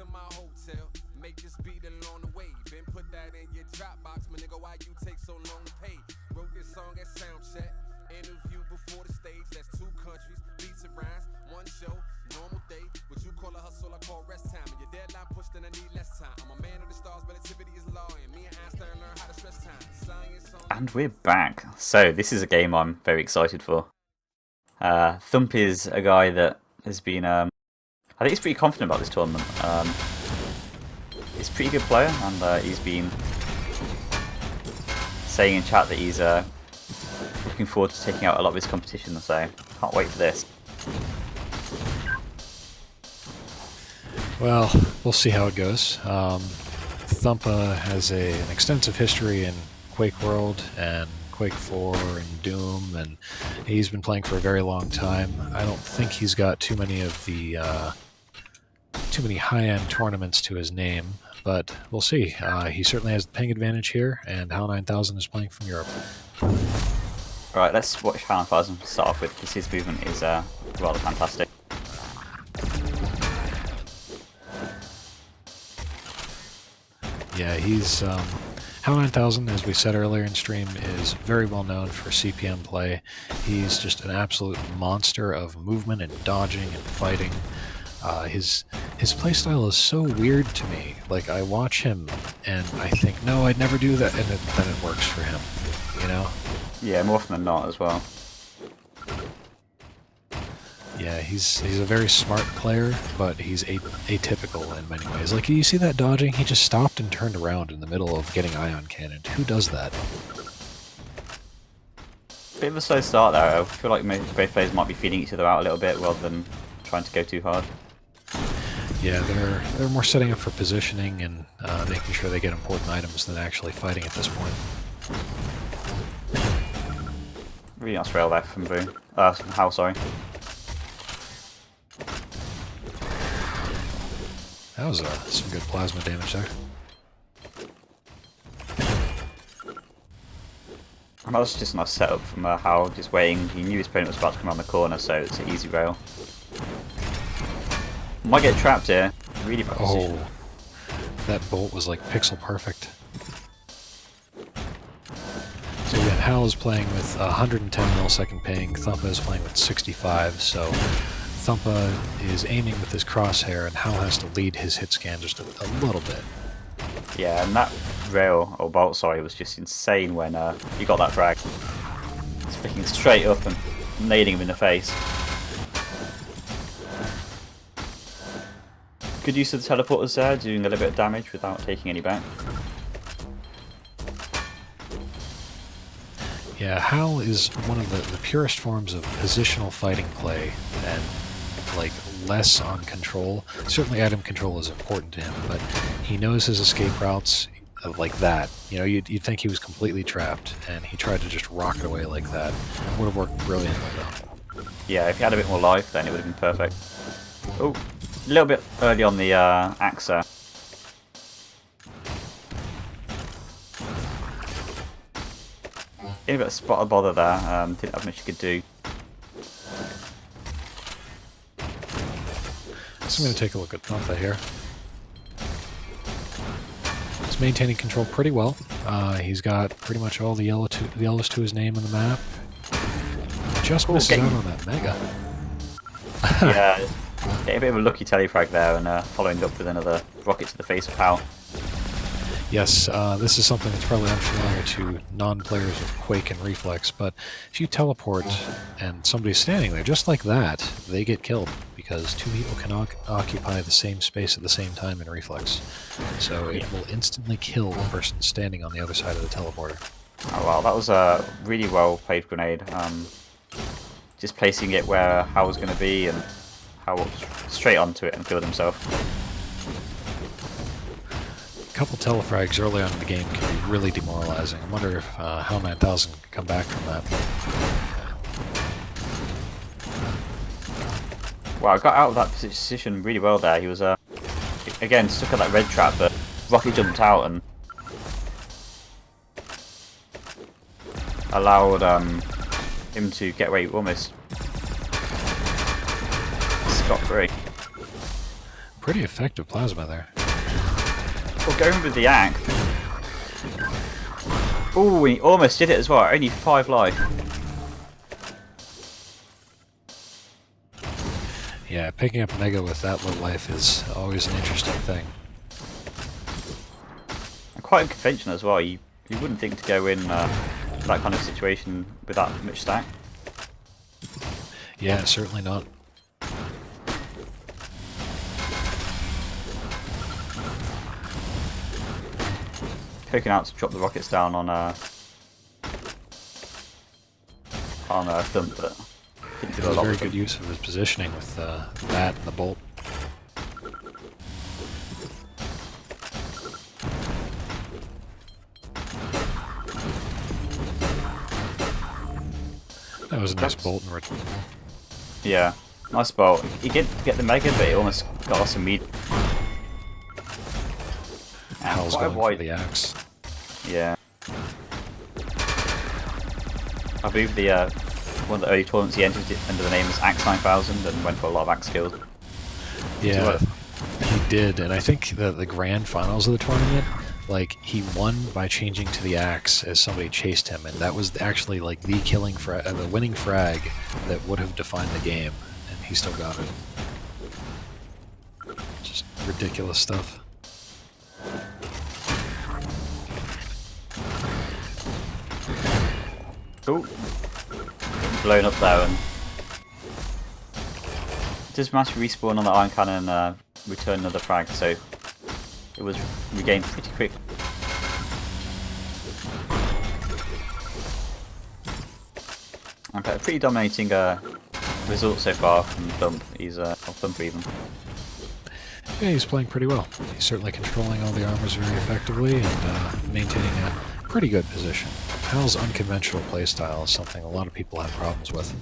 to my hotel. Make this beat along the way. Been put that in your Dropbox, my nigga. Why you take so long to pay? Wrote this song at soundcheck. Interview before the stage. That's 2 countries, beats and rhymes, 1 show, normal day. What you call a hustle, I call rest time. And your deadline pushed, then I need less time. I'm a man of the stars, relativity is law. And me and Einstein learn how to stress time. Science on. And we're back. So this is a game I'm very excited for. Thump is a guy that has been, I think he's pretty confident about this tournament. He's a pretty good player, and he's been saying in chat that he's looking forward to taking out a lot of his competition, so can't wait for this. Well, we'll see how it goes. Thumpa has an extensive history in Quake World and Quake 4 and Doom, and he's been playing for a very long time. I don't think he's got too many of the too many high-end tournaments to his name, but we'll see. He certainly has the ping advantage here, and HAL9000 is playing from Europe. Right, let's watch HAL9000 start off with, because his movement is rather fantastic. Yeah, he's HAL9000, as we said earlier in stream, is very well known for CPM play. He's just an absolute monster of movement and dodging and fighting. His playstyle is so weird to me. Like, I watch him and I think, no, I'd never do that, and then it works for him, you know? Yeah, more often than not as well. Yeah, he's a very smart player, but he's atypical in many ways. Like, you see that dodging? He just stopped and turned around in the middle of getting ion cannoned. Who does that? Bit of a slow start there. I feel like both players might be feeding each other out a little bit rather than trying to go too hard. Yeah, they're more setting up for positioning and making sure they get important items than actually fighting at this point. Really nice rail there from Boom. From HAL, sorry. That was some good plasma damage there. And that was just a nice setup from HAL, just waiting. He knew his opponent was about to come around the corner, so it's an easy rail. Might get trapped here. Really bad position. Oh, that bolt was like pixel perfect. So again, HAL is playing with 110 millisecond ping, Thumpa is playing with 65, so Thumpa is aiming with his crosshair, and HAL has to lead his hit scan just a little bit. Yeah, and that rail, or bolt, sorry, was just insane when he got that frag. It's flicking straight up and nailing him in the face. Good use of the teleporters there, doing a little bit of damage without taking any back. Yeah, HAL is one of the purest forms of positional fighting play, and like less on control. Certainly item control is important to him, but he knows his escape routes like that. You know, you'd think he was completely trapped, and he tried to just rocket away like that. It would have worked brilliantly though. Yeah, if he had a bit more life, then it would have been perfect. Oh, a little bit early on the axe there. Getting a bit of spot of bother there, didn't have much you could do. So I'm going to take a look at Thumpa here. He's maintaining control pretty well. He's got pretty much all the yellows to his name on the map. Just misses out on that mega. Yeah, getting a bit of a lucky telefrag there, and following up with another rocket to the face of HAL. Yes, this is something that's probably unfamiliar to non-players of Quake and Reflex, but if you teleport and somebody's standing there just like that, they get killed, because 2 people can occupy the same space at the same time in Reflex. So it will instantly kill the person standing on the other side of the teleporter. Oh wow, that was a really well played grenade. Just placing it where HAL was going to be, and HAL walked straight onto it and killed himself. A couple telefrags early on in the game can be really demoralizing. I wonder if HAL9000 can come back from that. Wow, got out of that position really well there. He was, again, stuck at that red trap, but Rocky jumped out and allowed him to get away almost scot-free. Pretty effective plasma there. Well, going with the axe. Ooh, he almost did it as well. Only 5 life. Yeah, picking up Mega with that low life is always an interesting thing. And quite unconventional as well. You wouldn't think to go in that kind of situation with that much stack. Yeah, certainly not. Poking out to drop the rockets down on Thump, but didn't do a lot Very with good them. use of his positioning with that and the bolt. That was a nice bolt and return. Yeah, nice bolt. He did get the Mega, but he almost got us some meat. Hal's Quite a going for wide. the axe. Yeah. I believe the one of the early tournaments he entered under the name was HAL9000 and went for a lot of axe kills. Yeah, he did, and I think the grand finals of the tournament, like, he won by changing to the axe as somebody chased him, and that was actually like the the winning frag that would have defined the game, and he still got it. Just ridiculous stuff. Ooh. Blown up there, and does manage to respawn on the iron cannon and return another frag, so it was regained pretty quick. Okay, a pretty dominating result so far from Thump. He's or Thumpa even. Yeah, he's playing pretty well. He's certainly controlling all the armors very effectively and maintaining a pretty good position. HAL's unconventional playstyle is something a lot of people have problems with.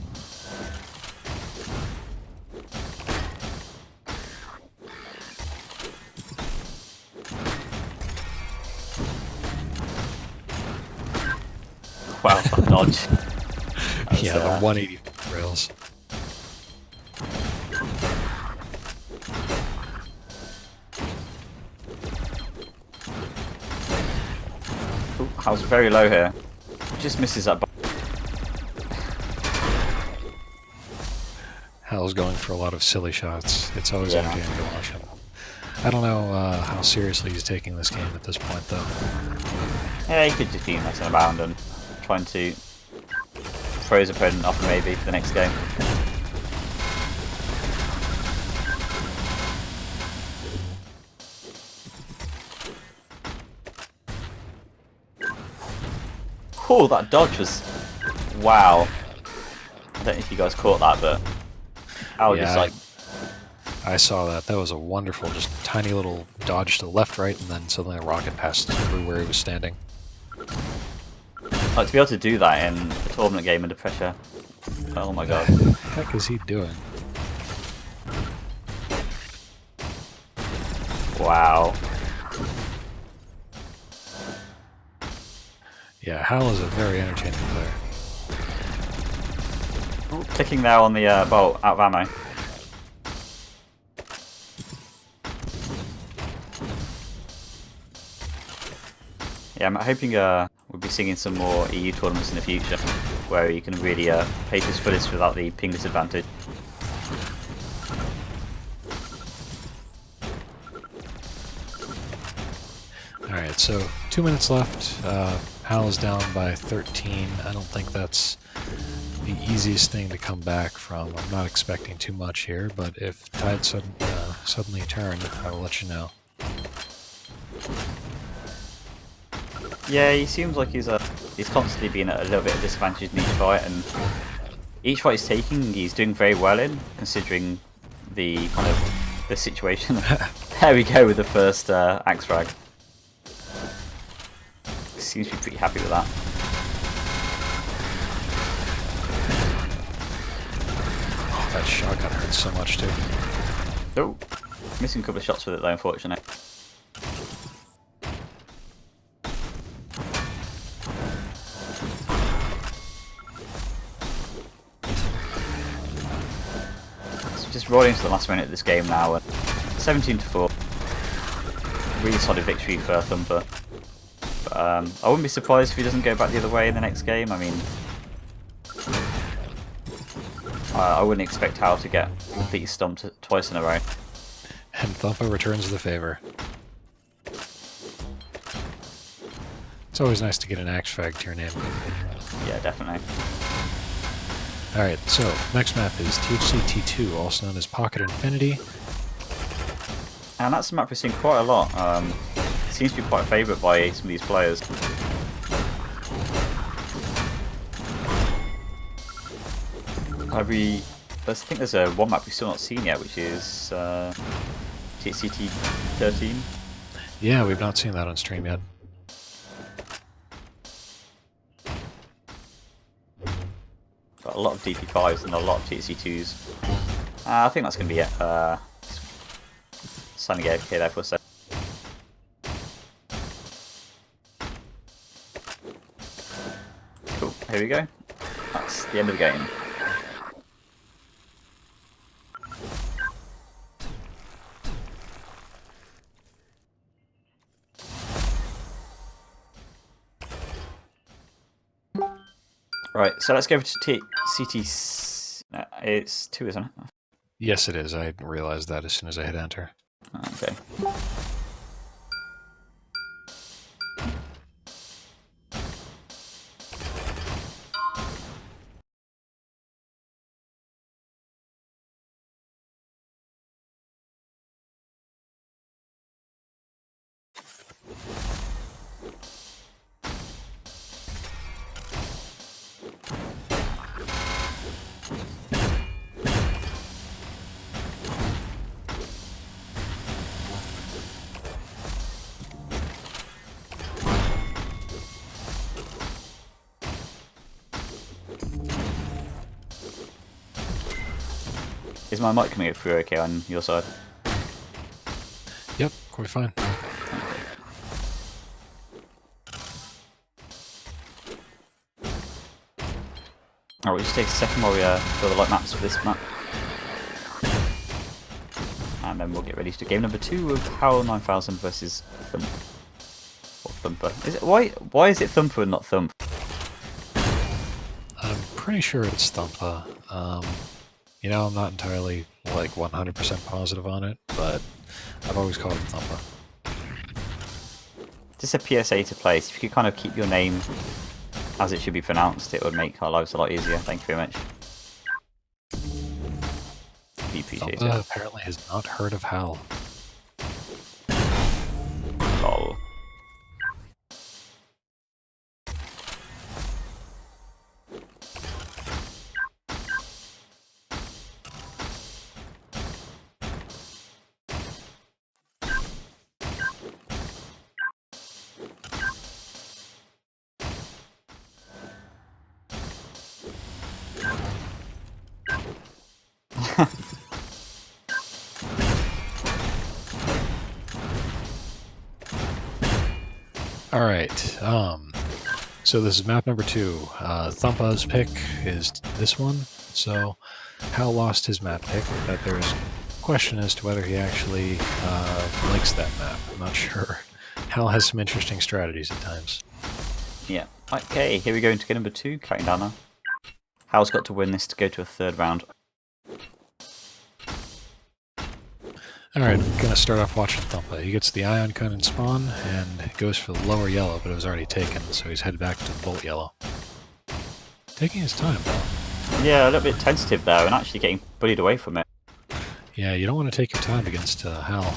Wow, that dodge. Yeah, the 180 rails. Ooh, I was very low here. Just misses that. HAL's going for a lot of silly shots. It's always entertaining to watch him. I don't know how seriously he's taking this game at this point, though. Yeah, he could just be messing around and trying to throw his opponent off maybe for the next game. Oh, that dodge was... wow. I don't know if you guys caught that, but I was just like... I saw that. That was a wonderful, just tiny little dodge to the left, right, and then suddenly a rocket passed through where he was standing. Like, to be able to do that in a tournament game under pressure. Oh my god. What the heck is he doing? Wow. Yeah, HAL is a very entertaining player. Ooh, clicking there on the bolt, out of ammo. Yeah, I'm hoping we'll be seeing some more EU tournaments in the future where you can really play this fullest without the ping disadvantage. Alright, so 2 minutes left. HAL is down by 13. I don't think that's the easiest thing to come back from. I'm not expecting too much here, but if tide suddenly turn, I will let you know. Yeah, he seems like he's constantly being at a little bit of disadvantage in each fight, and each fight he's taking, he's doing very well in, considering the kind of the situation. There we go with the first axe frag. Seems to be pretty happy with that. Oh, that shotgun hurts so much too. Oh, missing a couple of shots with it though, unfortunately. So just rolling into the last minute of this game now, and 17-4. Really solid victory for Thumpa. But, I wouldn't be surprised if he doesn't go back the other way in the next game. I mean, I wouldn't expect HAL to get completely stomped twice in a row. And Thumpa returns the favor. It's always nice to get an axe frag to your name. Yeah, definitely. Alright, so next map is THC-T2, also known as Pocket Infinity. And that's a map we've seen quite a lot. It seems to be quite a favourite by some of these players. I think there's one map we've still not seen yet, which is THC-T13. Yeah, we've not seen that on stream yet. Got a lot of DP5s and a lot of THC2s. I think that's going to be it. Signing AFK there for a sec. Cool, here we go. That's the end of the game. Right, so let's go over to CT. It's 2, isn't it? Yes, it is. I realized that as soon as I hit enter. Okay. Is my mic coming through okay on your side? Yep, quite fine. Alright, we'll just take a second while we build the light maps for this map. And then we'll get ready to do game number 2 of HAL9000 versus Thump. Or Thumpa. Is it, why is it Thumpa and not Thump? I'm pretty sure it's Thumpa. You know, I'm not entirely, like, 100% positive on it, but I've always called it Thumpa. Just a PSA to place. If you could kind of keep your name as it should be pronounced, it would make our lives a lot easier. Thank you very much. We appreciate it. Thumpa apparently has not heard of HAL. Lol. Alright, so this is map number 2. Thumpa's pick is this one, so HAL lost his map pick, but there's question as to whether he actually likes that map. I'm not sure. HAL has some interesting strategies at times. Yeah. Okay, here we go into game number 2, counting down now. HAL's got to win this to go to a 3rd round. Alright, I'm gonna start off watching Thumpa. He gets the ion cannon spawn and goes for the lower yellow, but it was already taken, so he's headed back to the bolt yellow. Taking his time, though. Yeah, a little bit tentative though, and actually getting bullied away from it. Yeah, you don't want to take your time against HAL.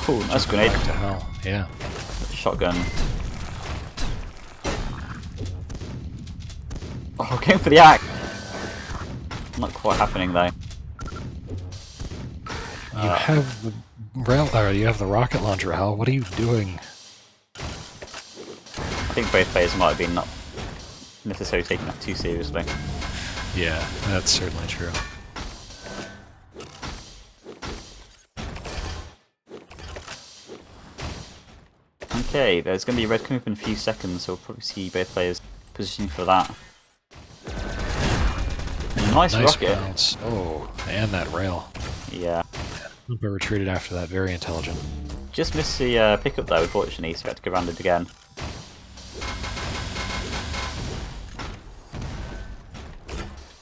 Cool, nice grenade. Back to HAL, yeah. Shotgun. Oh, going for the axe! Not quite happening though. You have the you have the rocket launcher, HAL. What are you doing? I think both players might have been not necessarily taking that too seriously. Yeah, that's certainly true. Okay, there's going to be a red coming up in a few seconds, so we'll probably see both players positioning for that. Nice rocket. Bounce. Oh, and that rail. Yeah. Thumpa retreated after that, very intelligent. Just missed the pickup though, unfortunately, so we had to go around it again.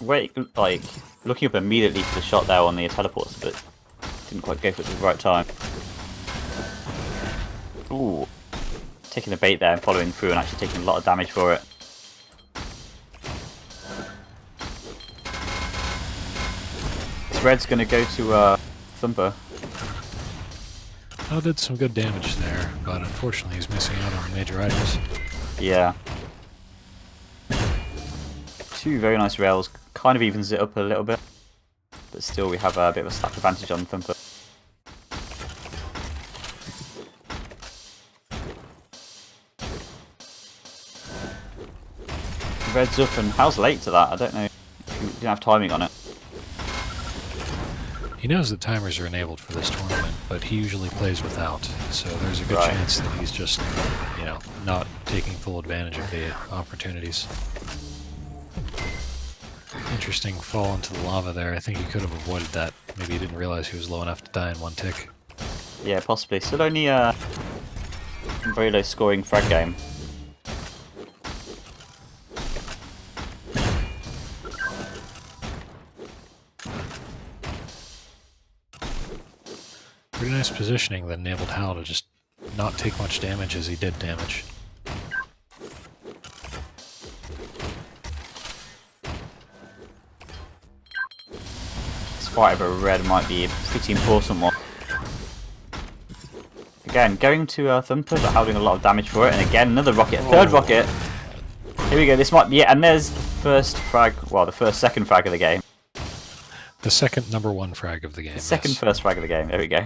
Wait, like, looking up immediately for the shot there on the teleports, but didn't quite go for it at the right time. Ooh. Taking the bait there and following through and actually taking a lot of damage for it. This red's going to go to Thumpa. Oh, did some good damage there, but unfortunately he's missing out on the major items. Yeah. Two very nice rails, kind of evens it up a little bit, but still we have a bit of a stack advantage on Thumpa. Red's up, and HAL's late to that. I don't know if he didn't have timing on it. He knows that timers are enabled for this tournament, but he usually plays without, so there's a good Right. chance that he's just, you know, not taking full advantage of the opportunities. Interesting fall into the lava there. I think he could have avoided that. Maybe he didn't realize he was low enough to die in one tick. Yeah, possibly. Still only a very low scoring frag game. Pretty nice positioning that enabled HAL to just not take much damage as he did damage. This fight over red might be a pretty important one. Again, going to Thumpa, but having a lot of damage for it, and again another rocket, third rocket. Here we go. This might be it, and there's the first frag. Well, the second frag of the game. The second #1 frag of the game. Second yes. first frag of the game. There we go.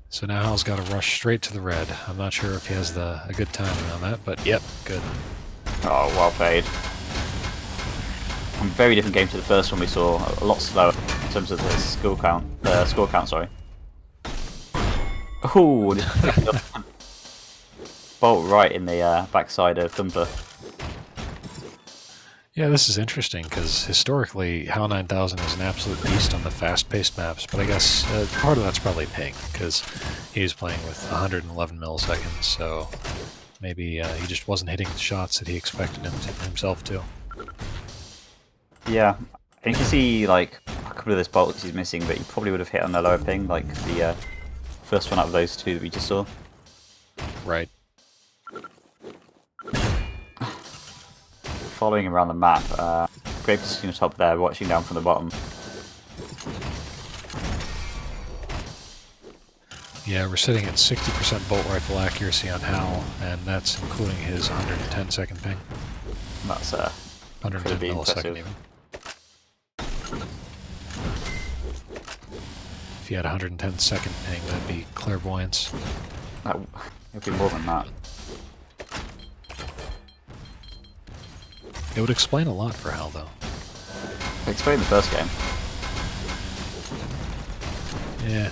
So now HAL's got to rush straight to the red. I'm not sure if he has a good timing on that, but yep, good. Oh, well played. A very different game to the first one we saw. A lot slower in terms of the score count. Sorry. Ooh, bolt right in the backside of Thumpa. Yeah, this is interesting because historically HAL9000 is an absolute beast on the fast-paced maps, but I guess part of that's probably ping because he was playing with 111 milliseconds, so maybe he just wasn't hitting the shots that he expected himself to. Yeah, and you can see like a couple of those bolts he's missing, but he probably would have hit on the lower ping, like the first one out of those two that we just saw. Right. Following around the map, great position on top there, watching down from the bottom. Yeah, we're sitting at 60% bolt rifle accuracy on HAL, and that's including his 110-second ping. That's 110 pretty millisecond impressive. even. If you had 110-second ping, that'd be clairvoyance. It'd be more than that. It would explain a lot for HAL, though. Explain the first game. Yeah.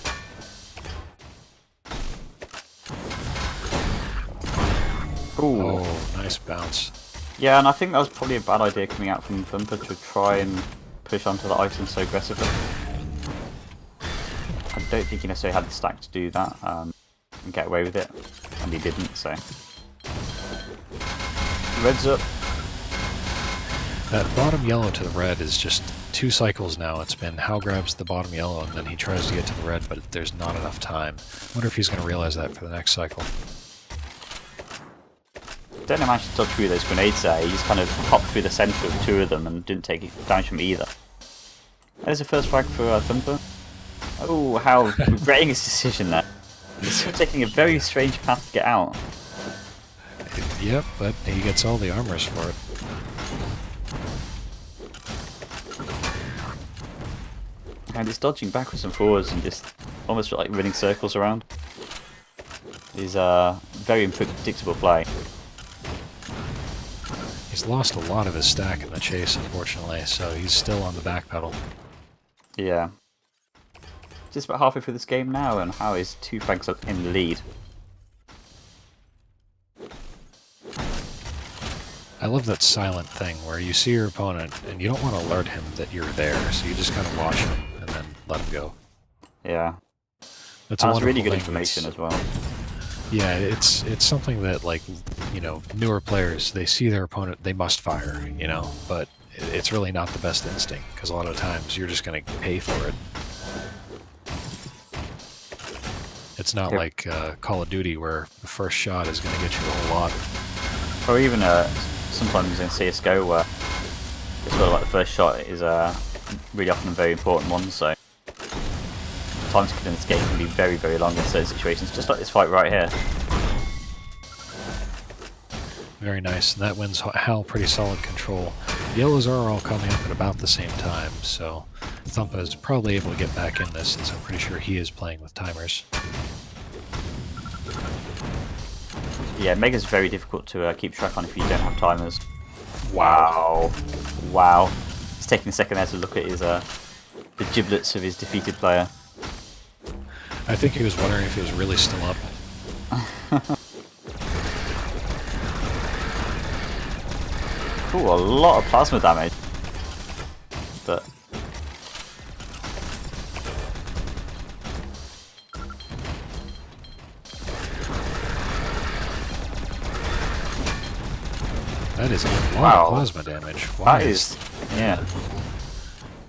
Ooh. Oh, nice bounce. Yeah, and I think that was probably a bad idea coming out from Thumpa to try and push onto the item so aggressively. I don't think he necessarily had the stack to do that and get away with it, and he didn't, so. Red's up. That bottom yellow to the red is just 2 cycles now. It's been HAL grabs the bottom yellow and then he tries to get to the red, but there's not enough time. I wonder if he's going to realize that for the next cycle. Don't know how to dodge through those grenades there. He just kind of hopped through the centre of 2 of them and didn't take damage from either. There's the first frag for Thumpa. Oh, how regretting his decision there. He's still taking a very strange path to get out. Yep, but he gets all the armors for it. And he's dodging backwards and forwards and just almost like running circles around. He's a very unpredictable play. He's lost a lot of his stack in the chase, unfortunately, so he's still on the back pedal. Yeah. Just about halfway through this game now, and HAL is 2 frags up in the lead. I love that silent thing where you see your opponent and you don't want to alert him that you're there, so you just kind of watch him and then let him go. Yeah. That's really good information as well. Yeah, it's something that, like, you know, newer players, they see their opponent, they must fire, you know, but it's really not the best instinct, because a lot of times you're just going to pay for it. It's not like Call of Duty where the first shot is going to get you a whole lot. Or even sometimes in CSGO where it's sort of like the first shot is really often a very important one, so time to kill in this game can be very, very long in certain situations, just like this fight right here. Very nice, and that wins HAL pretty solid control. Yellows are all coming up at about the same time, so Thumpa is probably able to get back in this, since I'm pretty sure he is playing with timers. Yeah, Mega's very difficult to keep track on if you don't have timers. Wow. Wow. It's taking a second there to look at his the giblets of his defeated player. I think he was wondering if he was really still up. Ooh, a lot of plasma damage. But that is a lot of plasma damage. Why that is, yeah.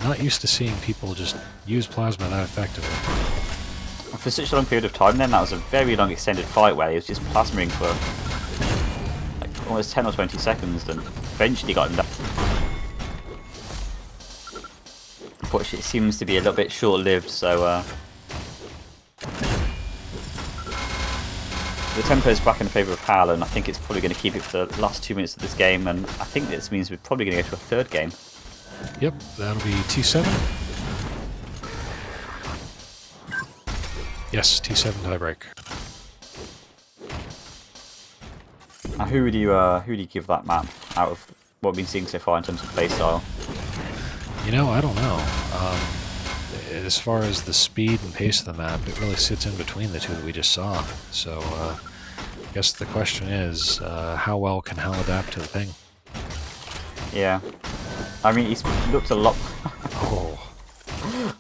Not used to seeing people just use plasma that effectively. For such a long period of time then, that was a very long extended fight where he was just plasmering for like almost 10 or 20 seconds and eventually got him down. Unfortunately it seems to be a little bit short-lived, so the tempo is back in favour of HAL, and I think it's probably going to keep it for the last 2 minutes of this game, and I think this means we're probably going to go to a third game. Yep, that'll be T7. Yes, T7 tiebreak. Now, who would you give that map out of what we've been seeing so far in terms of playstyle? You know, I don't know. As far as the speed and pace of the map, it really sits in between the two that we just saw. So, I guess the question is, how well can HAL adapt to the ping? Yeah. I mean, he's looked a lot...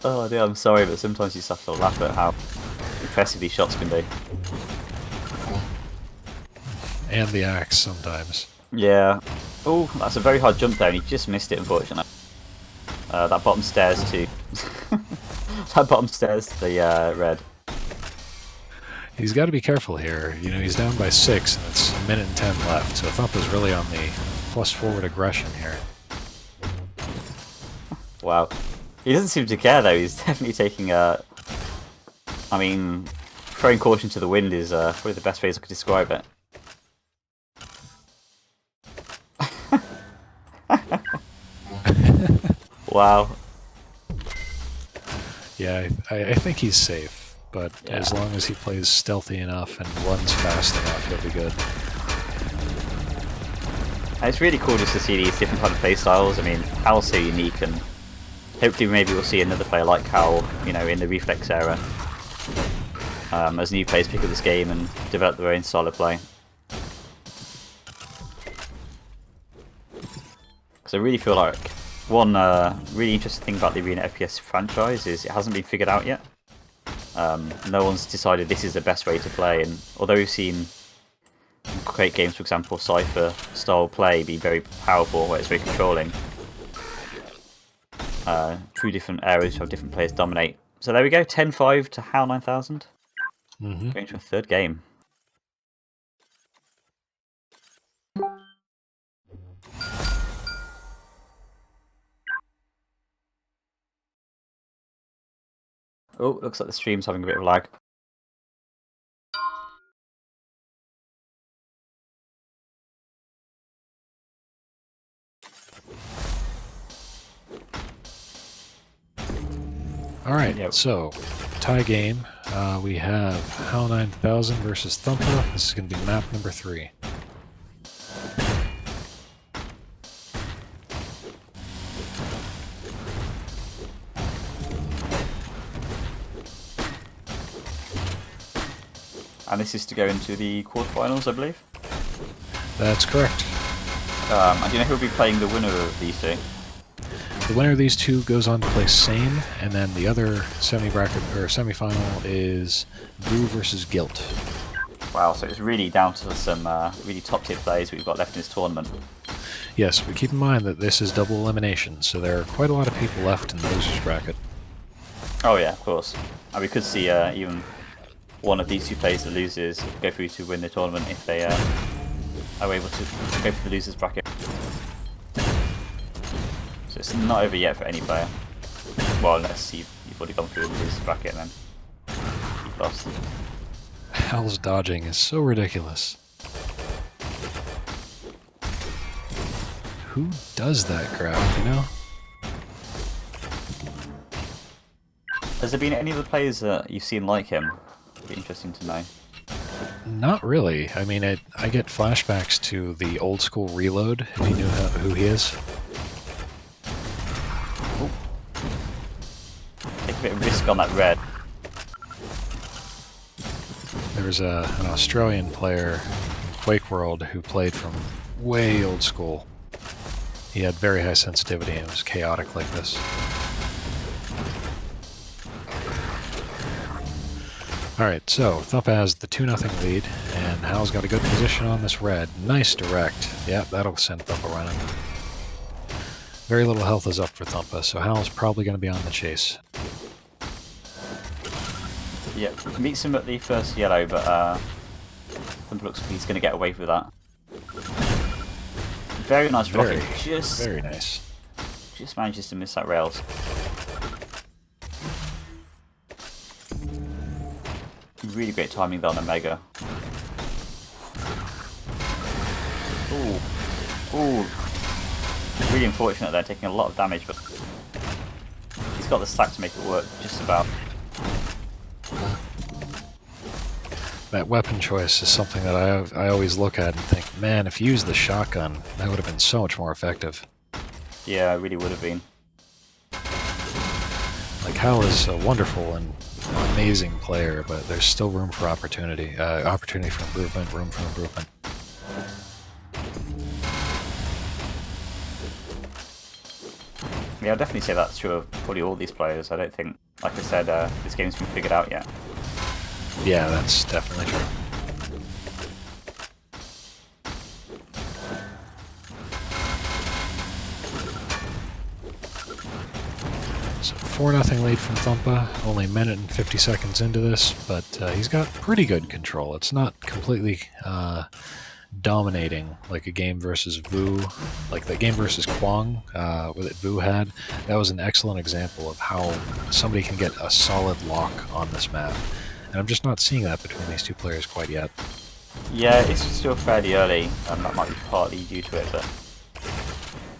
Oh dear, I'm sorry, but sometimes you just have to laugh at how impressive these shots can be. And the axe sometimes. Yeah. Oh, that's a very hard jump there, and he just missed it, unfortunately. That bottom stairs to... that bottom stairs to the red. He's got to be careful here. You know, he's down by 6, and it's a minute and 10 left, so Thumpa's really on the plus forward aggression here. Wow. He doesn't seem to care, though. He's definitely taking a... I mean, throwing caution to the wind is probably the best phrase I could describe it. Wow. Yeah, I think he's safe, but as long as he plays stealthy enough and runs fast enough, he'll be good. And it's really cool just to see these different kind of play styles. I mean, HAL's so unique, and hopefully maybe we'll see another player like HAL, you know, in the Reflex era, as new players pick up this game and develop their own style of play. Because I really feel like one really interesting thing about the Arena FPS franchise is it hasn't been figured out yet. No one's decided this is the best way to play, and although we've seen great games, for example, Cypher style play be very powerful, where it's very controlling, two different areas have different players dominate. So there we go, 10-5 to HAL9000. Going to a third game. Oh, looks like the stream's having a bit of lag. Alright, so, tie game. We have HAL9000 versus Thumpa. This is going to be map number 3. And this is to go into the quarterfinals, I believe? That's correct. And do you know who will be playing the winner of these two? The winner of these two goes on to play Same, and then the other semi-final is Vu versus Guilt. Wow, so it's really down to some really top-tier players we've got left in this tournament. Yes, but keep in mind that this is double elimination, so there are quite a lot of people left in the losers bracket. Oh yeah, of course. And we could see even one of these two players that loses go through to win the tournament if they are able to go for the losers bracket. So it's not over yet for any player. Well, unless you've already gone through the losers bracket and then you've lost. HAL's dodging is so ridiculous. Who does that crap, you know? Has there been any other players that you've seen like him? It'd be interesting to know. Not really. I mean, I get flashbacks to the old school Reload, if you knew who he is. Ooh. Take a bit of risk on that red. There was an Australian player in Quake World who played from way old school. He had very high sensitivity and it was chaotic like this. Alright, so Thumpa has the 2-0 lead, and HAL's got a good position on this red. Nice direct. Yep, that'll send Thumpa running. Very little health is up for Thumpa, so HAL's probably going to be on the chase. Yeah, meets him at the first yellow, but Thumpa looks like he's going to get away with that. Very nice rocket. Very nice. Just manages to miss that rails. Really great timing there on the Mega. Ooh. Ooh. Really unfortunate there, taking a lot of damage, but he's got the stack to make it work, just about. That weapon choice is something that I always look at and think, man, if you used the shotgun, that would have been so much more effective. Yeah, it really would have been. Like, HAL is a wonderful and amazing player, but there's still room for opportunity. Opportunity for improvement, room for improvement. Yeah, I'll definitely say that's true of probably all these players. I don't think, like I said, this game's been figured out yet. Yeah, that's definitely true. So 4-0 lead from Thumpa, only a minute and 50 seconds into this, but he's got pretty good control. It's not completely dominating like a game versus Vu, like the game versus Kwang that Vu had. That was an excellent example of how somebody can get a solid lock on this map. And I'm just not seeing that between these two players quite yet. Yeah, it's still fairly early, and that might be partly due to it, but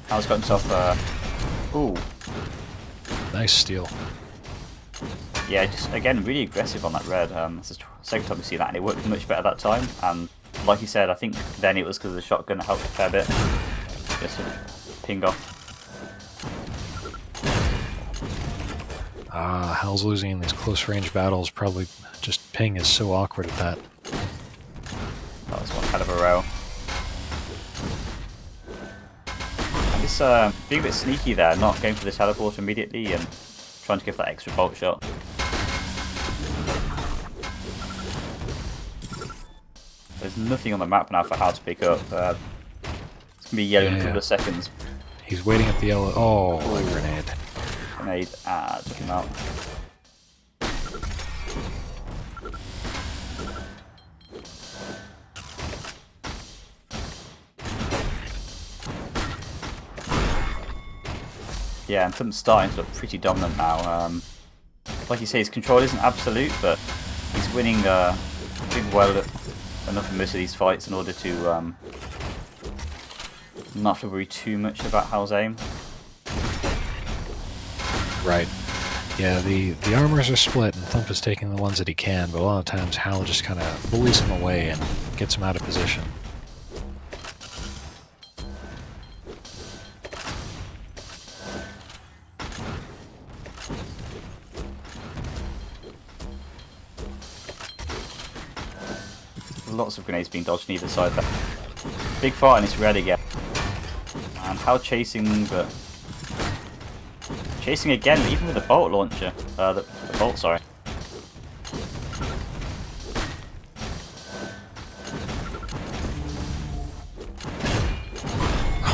HAL's got himself ooh. Nice steal. Yeah, just again really aggressive on that red. It's the second time we see that, and it worked much better that time. And like you said, I think then it was because the shotgun helped a fair bit. Just a ping off. HAL's losing in these close range battles. Probably just ping is so awkward at that. That was one hell of a row. And it's being a bit sneaky there, not going for the teleport immediately and trying to give that extra bolt shot. There's nothing on the map now for HAL to pick up. It's going to be yellow in a couple of seconds. He's waiting at the yellow. Oh, a grenade. Grenade. Took him out. Yeah, and Thump's starting to look pretty dominant now. Like you say, his control isn't absolute, but he's winning doing well enough in most of these fights in order to not have to worry too much about HAL's aim. Right. Yeah, the armors are split, and Thump is taking the ones that he can, but a lot of times HAL just kind of bullies him away and gets him out of position. Lots of grenades being dodged on either side there. Big fight and it's red again. And HAL chasing, but chasing again, even with the bolt launcher. The bolt, sorry.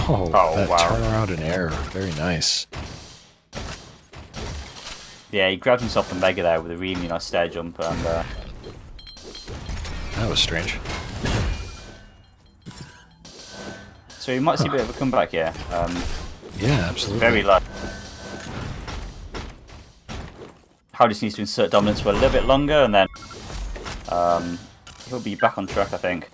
Oh, that wow. turnaround in air. Very nice. Yeah, he grabbed himself from Mega there with a really nice stair jump, and that was strange. so you might see a bit of a comeback here. Yeah, absolutely. Very low. HAL just needs to insert dominance for a little bit longer, and then he'll be back on track, I think.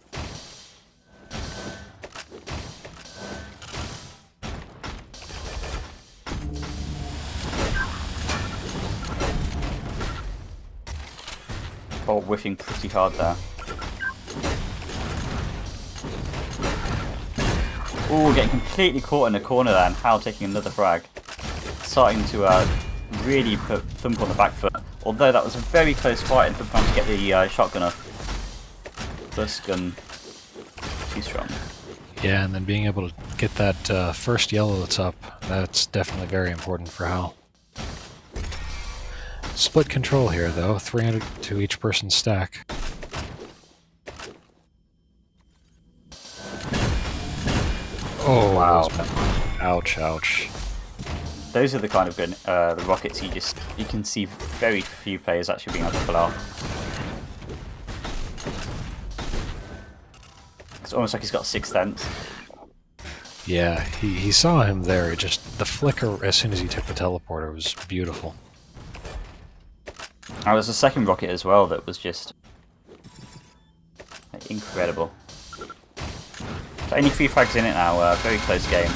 Bolt whiffing pretty hard there. Ooh, getting completely caught in the corner there, and HAL taking another frag. Starting to really put Thump on the back foot. Although that was a very close fight, and Thump managed to get the shotgun off. First gun, too strong. Yeah, and then being able to get that first yellow that's up, that's definitely very important for HAL. Split control here, though. 300 to each person's stack. Oh, wow. Ouch, ouch. Those are the kind of good the rockets you can see very few players actually being able to pull out. It's almost like he's got a sixth sense. Yeah, he saw him there. Just the flicker as soon as he took the teleporter was beautiful. And there's a second rocket as well that was just incredible. So only 3 frags in it now, very close game.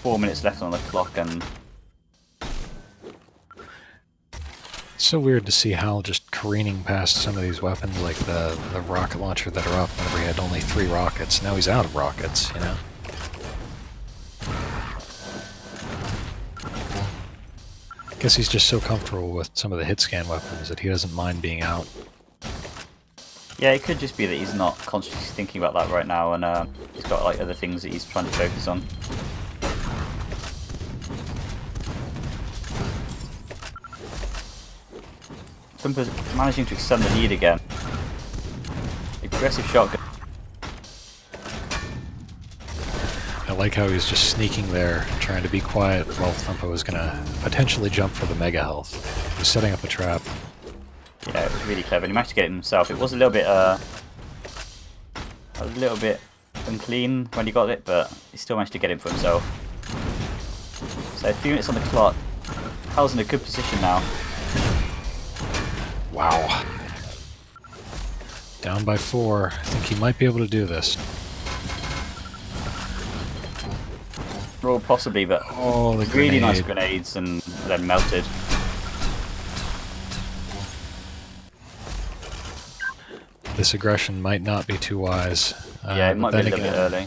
4 minutes left on the clock, and It's so weird to see HAL just careening past some of these weapons, like the rocket launcher that are up whenever he had only 3 rockets. Now he's out of rockets, you know? I guess he's just so comfortable with some of the hit scan weapons that he doesn't mind being out. yeah, it could just be that he's not consciously thinking about that right now, and he's got like other things that he's trying to focus on. Thumpa's managing to extend the lead again. Aggressive shotgun. I like how he's just sneaking there, trying to be quiet while Thumpa was going to potentially jump for the mega health. He was setting up a trap. Yeah, it was really clever, and he managed to get it himself. It was a little bit unclean when he got it, but he still managed to get it for himself. So a few minutes on the clock. HAL's in a good position now. Wow. Down by 4. I think he might be able to do this. Well, possibly, but Oh, the really grenade. nice grenades, and then melted. This aggression might not be too wise. Yeah, it but might be a then little bit again, early.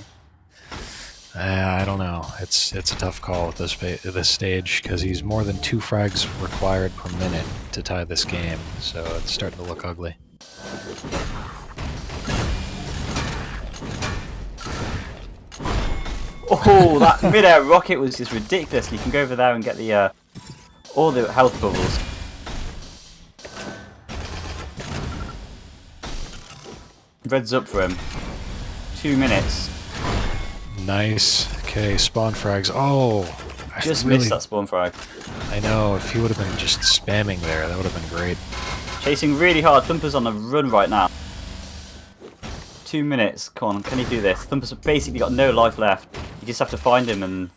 I don't know. It's a tough call at this stage, because he's more than 2 frags required per minute to tie this game, so it's starting to look ugly. Oh, that mid-air rocket was just ridiculous. You can go over there and get the all the health bubbles. Red's up for him. 2 minutes. Nice. Okay, spawn frags. Oh! I Just really- missed that spawn frag. I know, if he would have been just spamming there, that would have been great. Chasing really hard. Thumpa's on the run right now. 2 minutes. Come on, can he do this? Thumpa's basically got no life left. You just have to find him, and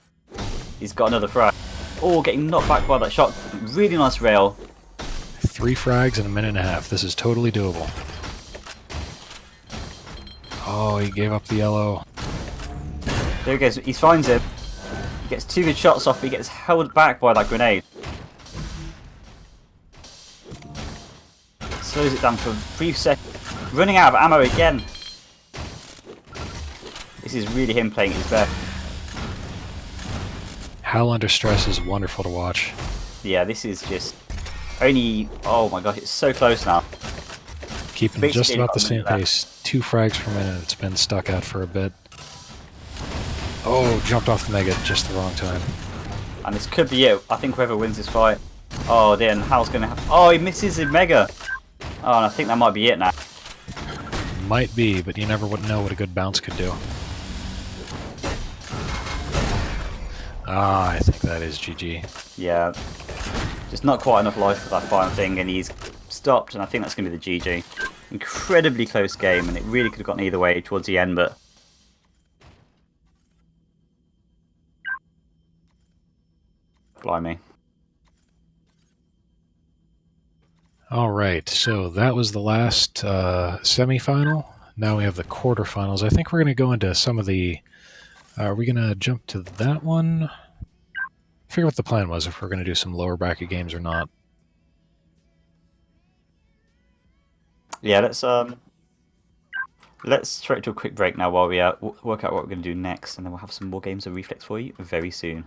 he's got another frag. Oh, getting knocked back by that shot. Really nice rail. 3 frags in a minute and a half. This is totally doable. Oh, he gave up the yellow. There he goes. He finds him. He gets 2 good shots off, but he gets held back by that grenade. Slows it down for a brief second. Running out of ammo again. This is really him playing his best. HAL under stress is wonderful to watch. Yeah, this is just only. Oh my gosh, it's so close now. keeping Basically just about got the a same minute left. pace. 2 frags per minute. It's been stuck at for a bit. Oh, jumped off the mega at just the wrong time. And this could be it. I think whoever wins this fight. Oh, then Hal's going to have... Oh, he misses his mega. Oh, and I think that might be it now. Might be, but you never would know what a good bounce could do. Ah, I think that is GG. Yeah. Just not quite enough life for that final thing, and he's stopped, and I think that's going to be the GG. Incredibly close game, and it really could have gotten either way towards the end, but... Blimey. Alright, so that was the last semi-final. Now we have the quarterfinals. I think we're going to go into some of the... Are we going to jump to that one? Figure what the plan was, if we're going to do some lower bracket games or not. Yeah, let's try to do a quick break now while we work out what we're going to do next, and then we'll have some more games of Reflex for you very soon.